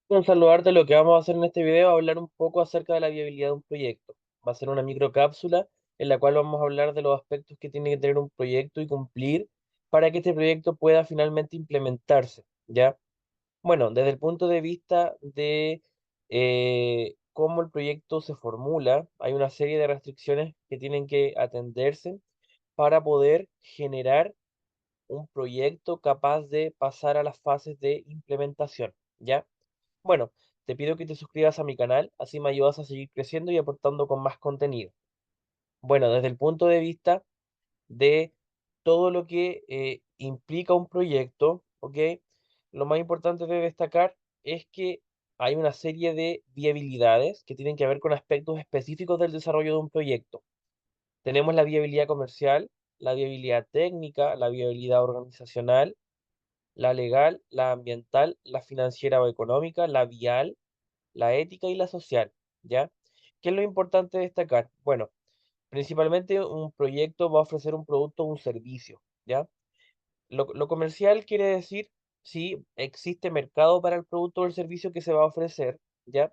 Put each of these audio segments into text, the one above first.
Con saludarte, lo que vamos a hacer en este video es hablar un poco acerca de la viabilidad de un proyecto. Va a ser una microcápsula en la cual vamos a hablar de los aspectos que tiene que tener un proyecto y cumplir para que este proyecto pueda finalmente implementarse, ¿ya? Bueno, desde el punto de vista de cómo el proyecto se formula, hay una serie de restricciones que tienen que atenderse para poder generar un proyecto capaz de pasar a las fases de implementación, ¿ya? Bueno, te pido que te suscribas a mi canal, así me ayudas a seguir creciendo y aportando con más contenido. Bueno, desde el punto de vista de todo lo que implica un proyecto, ¿ok? Lo más importante de destacar es que hay una serie de viabilidades que tienen que ver con aspectos específicos del desarrollo de un proyecto. Tenemos la viabilidad comercial, la viabilidad técnica, la viabilidad organizacional, la legal, la ambiental, la financiera o económica, la vial, la ética y la social, ¿ya? ¿Qué es lo importante destacar? Bueno, principalmente un proyecto va a ofrecer un producto o un servicio, ¿ya? Lo comercial quiere decir si existe mercado para el producto o el servicio que se va a ofrecer, ¿ya?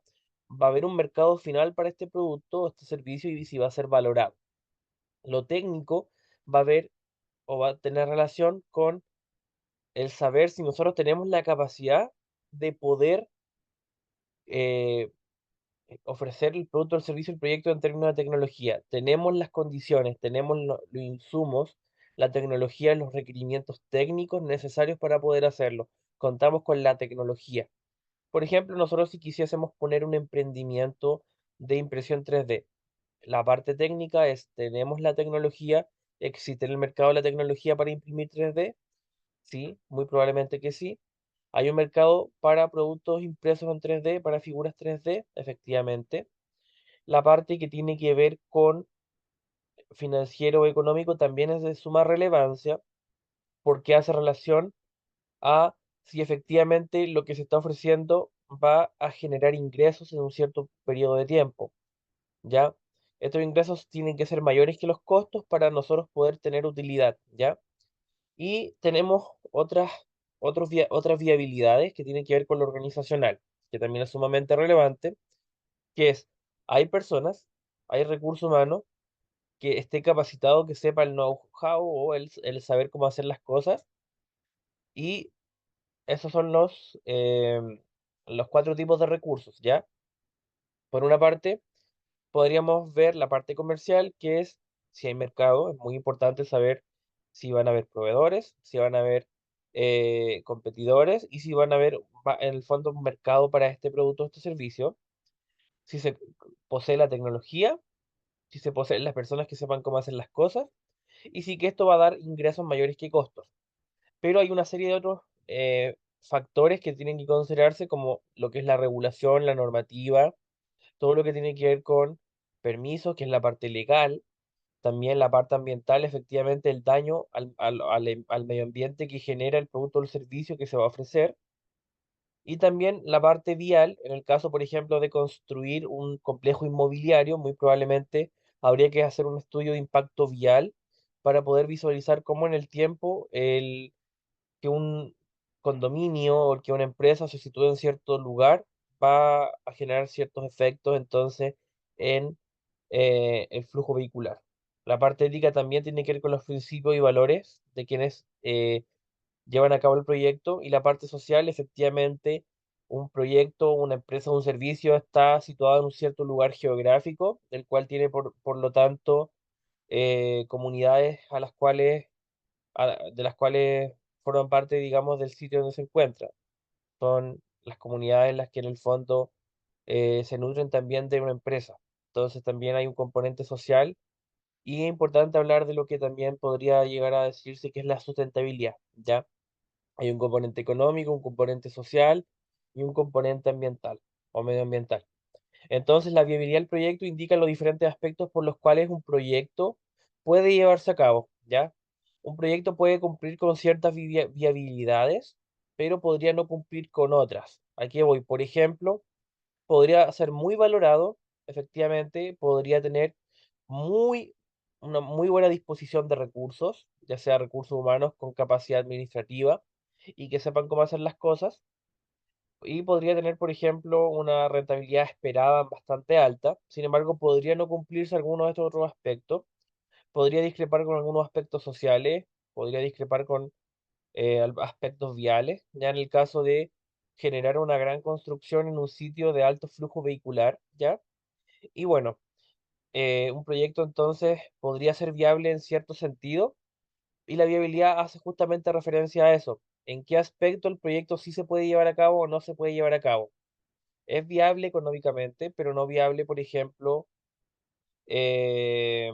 Va a haber un mercado final para este producto o este servicio y si va a ser valorado. Lo técnico va a ver o va a tener relación con el saber si nosotros tenemos la capacidad de poder eh, ofrecer el producto o el servicio, el proyecto en términos de tecnología. Tenemos las condiciones, tenemos los insumos, la tecnología, los requerimientos técnicos necesarios para poder hacerlo. Contamos con la tecnología. Por ejemplo, nosotros si quisiésemos poner un emprendimiento de impresión 3D, la parte técnica es, ¿tenemos la tecnología? ¿Existe en el mercado la tecnología para imprimir 3D? Sí, muy probablemente que sí. ¿Hay un mercado para productos impresos en 3D, para figuras 3D? Efectivamente. La parte que tiene que ver con financiero o económico también es de suma relevancia porque hace relación a si efectivamente lo que se está ofreciendo va a generar ingresos en un cierto periodo de tiempo, ¿ya? Estos ingresos tienen que ser mayores que los costos para nosotros poder tener utilidad, ¿ya? Y tenemos otras viabilidades que tienen que ver con lo organizacional, que también es sumamente relevante, que es, hay personas, hay recursos humanos que esté capacitado, que sepa el know-how o el saber cómo hacer las cosas. Y esos son los cuatro tipos de recursos, ¿ya? Por una parte, podríamos ver la parte comercial, que es si hay mercado, es muy importante saber si van a haber proveedores, si van a haber competidores y si van a haber, en el fondo, un mercado para este producto o este servicio, si se posee la tecnología, si se poseen las personas que sepan cómo hacer las cosas y sí que esto va a dar ingresos mayores que costos. Pero hay una serie de otros factores que tienen que considerarse, como lo que es la regulación, la normativa, todo lo que tiene que ver con permisos, que es la parte legal, también la parte ambiental, efectivamente el daño al medio ambiente que genera el producto o el servicio que se va a ofrecer, y también la parte vial, en el caso, por ejemplo, de construir un complejo inmobiliario, muy probablemente habría que hacer un estudio de impacto vial para poder visualizar cómo en el tiempo que un condominio o que una empresa se sitúe en cierto lugar va a generar ciertos efectos entonces en el flujo vehicular. La parte ética también tiene que ver con los principios y valores de quienes llevan a cabo el proyecto y la parte social, efectivamente, un proyecto, una empresa, un servicio está situado en un cierto lugar geográfico, el cual tiene por lo tanto comunidades a las cuales de las cuales forman parte, digamos, del sitio donde se encuentra. Son las comunidades en las que en el fondo se nutren también de una empresa. Entonces también hay un componente social y es importante hablar de lo que también podría llegar a decirse que es la sustentabilidad, ¿ya? Hay un componente económico, un componente social y un componente ambiental o medioambiental. Entonces, la viabilidad del proyecto indica los diferentes aspectos por los cuales un proyecto puede llevarse a cabo, ¿ya? Un proyecto puede cumplir con ciertas viabilidades, pero podría no cumplir con otras. Aquí voy, por ejemplo, podría ser muy valorado, efectivamente, podría tener muy, una muy buena disposición de recursos, ya sea recursos humanos con capacidad administrativa y que sepan cómo hacer las cosas, y podría tener, por ejemplo, una rentabilidad esperada bastante alta. Sin embargo, podría no cumplirse algunos de estos otros aspectos. Podría discrepar con algunos aspectos sociales, podría discrepar con aspectos viales, ya en el caso de generar una gran construcción en un sitio de alto flujo vehicular, ¿ya? Y bueno, un proyecto entonces podría ser viable en cierto sentido y la viabilidad hace justamente referencia a eso. ¿En qué aspecto el proyecto sí se puede llevar a cabo o no se puede llevar a cabo? Es viable económicamente, pero no viable, por ejemplo, eh,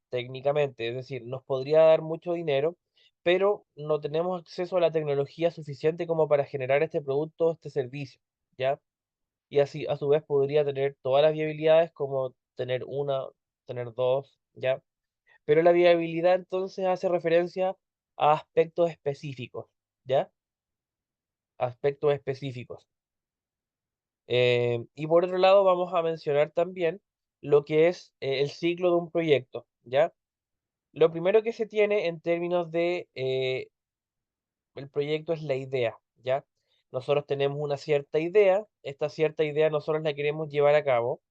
técnicamente. Es decir, nos podría dar mucho dinero, pero no tenemos acceso a la tecnología suficiente como para generar este producto, este servicio, ¿ya? Y así, a su vez, podría tener todas las viabilidades como tener una, tener dos, ¿ya? Pero la viabilidad entonces hace referencia a aspectos específicos, ¿ya? Aspectos específicos. Y por otro lado, vamos a mencionar también lo que es el ciclo de un proyecto, ¿ya? Lo primero que se tiene en términos de el proyecto es la idea, ¿ya? Nosotros tenemos una cierta idea, esta cierta idea nosotros la queremos llevar a cabo,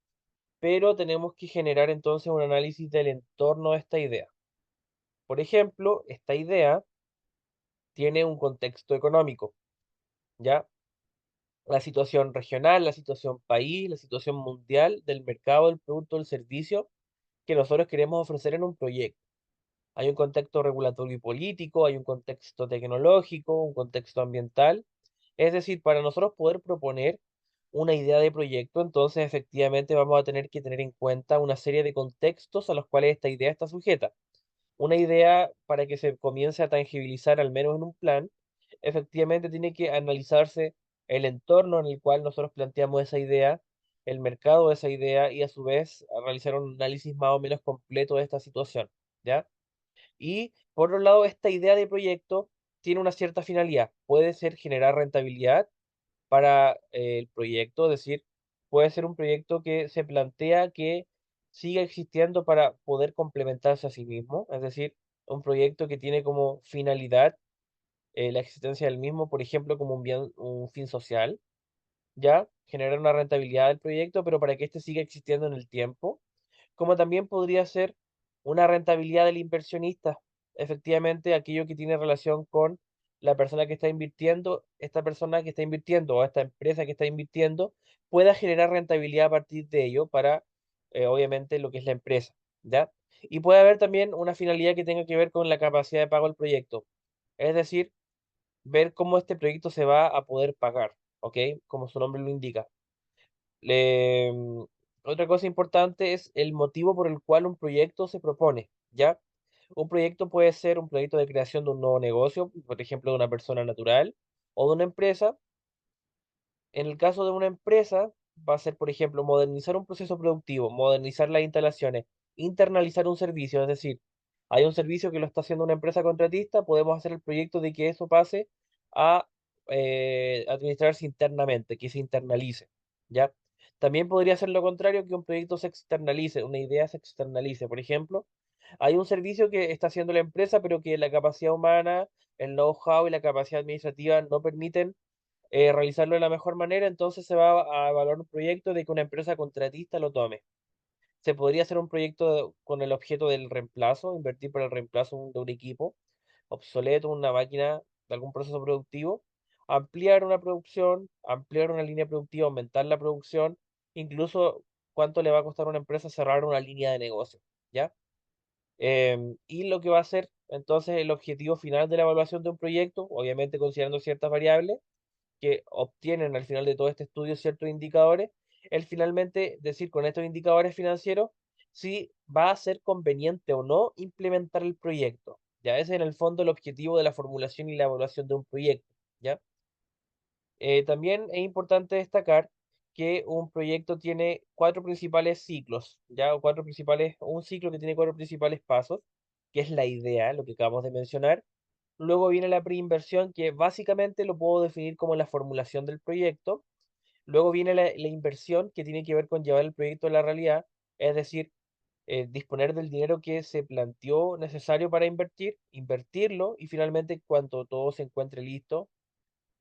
pero tenemos que generar entonces un análisis del entorno de esta idea. Por ejemplo, esta idea tiene un contexto económico, ¿ya? La situación regional, la situación país, la situación mundial del mercado, del producto, del servicio que nosotros queremos ofrecer en un proyecto. Hay un contexto regulatorio y político, hay un contexto tecnológico, un contexto ambiental. Es decir, para nosotros poder proponer una idea de proyecto, entonces efectivamente vamos a tener que tener en cuenta una serie de contextos a los cuales esta idea está sujeta. Una idea para que se comience a tangibilizar, al menos en un plan, efectivamente tiene que analizarse el entorno en el cual nosotros planteamos esa idea, el mercado de esa idea y a su vez a realizar un análisis más o menos completo de esta situación, ¿ya? Y por otro lado, esta idea de proyecto tiene una cierta finalidad. Puede ser generar rentabilidad para el proyecto, es decir, puede ser un proyecto que se plantea que siga existiendo para poder complementarse a sí mismo, es decir, un proyecto que tiene como finalidad la existencia del mismo, por ejemplo, como un bien, un fin social, ya, generar una rentabilidad del proyecto, pero para que éste siga existiendo en el tiempo como también podría ser una rentabilidad del inversionista. Efectivamente, aquello que tiene relación con la persona que está invirtiendo, esta persona que está invirtiendo o esta empresa que está invirtiendo pueda generar rentabilidad a partir de ello para, obviamente, lo que es la empresa, ¿ya? Y puede haber también una finalidad que tenga que ver con la capacidad de pago del proyecto, es decir, ver cómo este proyecto se va a poder pagar, ¿ok? Como su nombre lo indica. Otra cosa importante es el motivo por el cual un proyecto se propone, ¿ya? Un proyecto puede ser un proyecto de creación de un nuevo negocio, por ejemplo, de una persona natural o de una empresa. En el caso de una empresa, va a ser, por ejemplo, modernizar un proceso productivo, modernizar las instalaciones, internalizar un servicio, es decir, hay un servicio que lo está haciendo una empresa contratista, podemos hacer el proyecto de que eso pase a administrarse internamente, que se internalice, ¿ya? También podría ser lo contrario, que un proyecto se externalice, una idea se externalice. Por ejemplo, hay un servicio que está haciendo la empresa, pero que la capacidad humana, el know-how y la capacidad administrativa no permiten realizarlo de la mejor manera, entonces se va a evaluar un proyecto de que una empresa contratista lo tome. Se podría hacer un proyecto con el objeto del reemplazo, invertir para el reemplazo de un equipo obsoleto, una máquina de algún proceso productivo, ampliar una producción, ampliar una línea productiva, aumentar la producción, incluso cuánto le va a costar a una empresa cerrar una línea de negocio, ¿ya? Y lo que va a ser entonces el objetivo final de la evaluación de un proyecto, obviamente considerando ciertas variables, que obtienen al final de todo este estudio ciertos indicadores, el finalmente decir con estos indicadores financieros si va a ser conveniente o no implementar el proyecto. Ya ese es en el fondo el objetivo de la formulación y la evaluación de un proyecto. ¿Ya? También es importante destacar que un proyecto tiene cuatro principales ciclos, ¿ya? O cuatro principales, un ciclo que tiene cuatro principales pasos, que es la idea, lo que acabamos de mencionar. Luego viene la preinversión, que básicamente lo puedo definir como la formulación del proyecto. Luego viene la inversión, que tiene que ver con llevar el proyecto a la realidad, es decir, disponer del dinero que se planteó necesario para invertir, invertirlo y finalmente cuando todo se encuentre listo,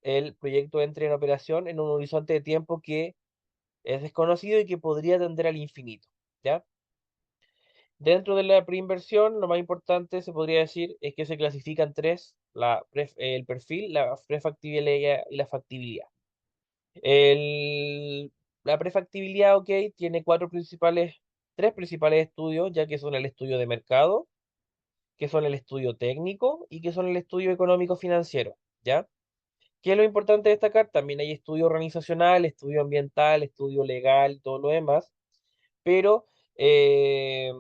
el proyecto entre en operación en un horizonte de tiempo que es desconocido y que podría tender al infinito, ¿ya? Dentro de la preinversión, lo más importante se podría decir es que se clasifican tres, el perfil, la prefactibilidad y la factibilidad. El- la prefactibilidad, ok, tiene tres principales estudios, ya que son el estudio de mercado, que son el estudio técnico y que son el estudio económico financiero, ¿ya? ¿Qué es lo importante destacar? También hay estudio organizacional, estudio ambiental, estudio legal, todo lo demás, pero eh,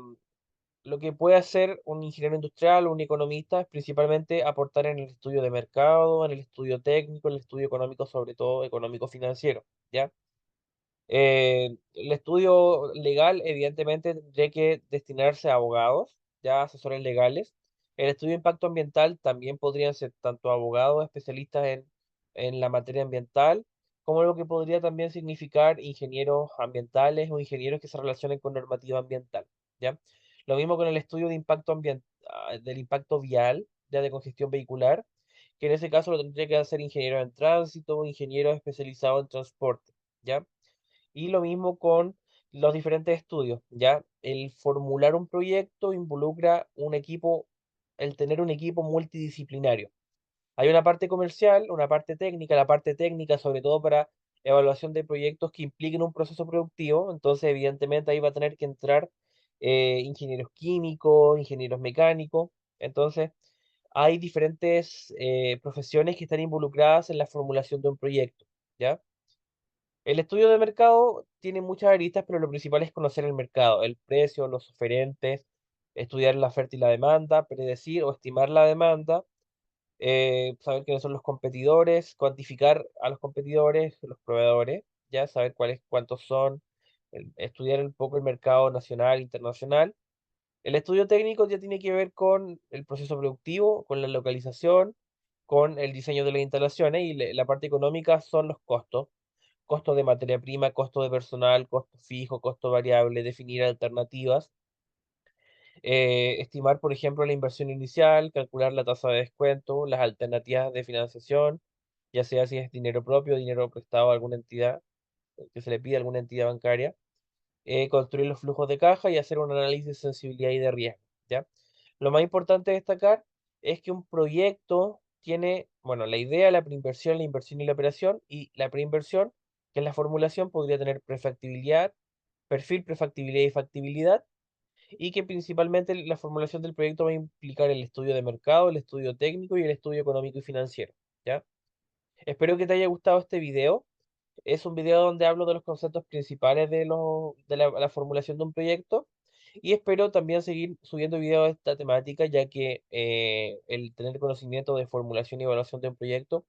lo que puede hacer un ingeniero industrial o un economista es principalmente aportar en el estudio de mercado, en el estudio técnico, en el estudio económico, sobre todo económico financiero, ¿ya? El estudio legal, evidentemente, tendría que destinarse a abogados, ya asesores legales. El estudio de impacto ambiental también podrían ser tanto abogados especialistas en la materia ambiental, como lo que podría también significar ingenieros ambientales o ingenieros que se relacionen con normativa ambiental, ¿ya? Lo mismo con el estudio de impacto del impacto vial, ya de congestión vehicular, que en ese caso lo tendría que hacer ingenieros en tránsito o ingenieros especializados en transporte, ¿ya? Y lo mismo con los diferentes estudios, ¿ya? El formular un proyecto involucra un equipo, el tener un equipo multidisciplinario. Hay una parte comercial, una parte técnica, la parte técnica sobre todo para evaluación de proyectos que impliquen un proceso productivo, entonces evidentemente ahí va a tener que entrar ingenieros químicos, ingenieros mecánicos, entonces hay diferentes profesiones que están involucradas en la formulación de un proyecto, ¿ya? El estudio de mercado tiene muchas aristas, pero lo principal es conocer el mercado, el precio, los oferentes, estudiar la oferta y la demanda, predecir o estimar la demanda, saber quiénes son los competidores, cuantificar a los competidores, los proveedores, ya saber cuántos son, estudiar un poco el mercado nacional, internacional. El estudio técnico ya tiene que ver con el proceso productivo, con la localización, con el diseño de las instalaciones y la parte económica son los costos, costo de materia prima, costo de personal, costo fijo, costo variable, definir alternativas, estimar, por ejemplo, la inversión inicial, calcular la tasa de descuento, las alternativas de financiación, ya sea si es dinero propio, dinero prestado a alguna entidad, que se le pide a alguna entidad bancaria, construir los flujos de caja y hacer un análisis de sensibilidad y de riesgo, ¿ya? Lo más importante de destacar es que un proyecto tiene, bueno, la idea, la preinversión, la inversión y la operación, y la preinversión, que es la formulación, podría tener prefactibilidad, perfil, prefactibilidad y factibilidad, y que principalmente la formulación del proyecto va a implicar el estudio de mercado, el estudio técnico y el estudio económico y financiero, ¿ya? Espero que te haya gustado este video. Es un video donde hablo de los conceptos principales de la formulación de un proyecto y espero también seguir subiendo videos de esta temática, ya que el tener conocimiento de formulación y evaluación de un proyecto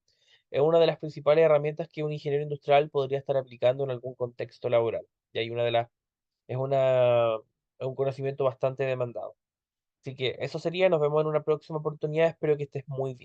es una de las principales herramientas que un ingeniero industrial podría estar aplicando en algún contexto laboral. Y hay es es un conocimiento bastante demandado. Así que eso sería, nos vemos en una próxima oportunidad, espero que estés muy bien.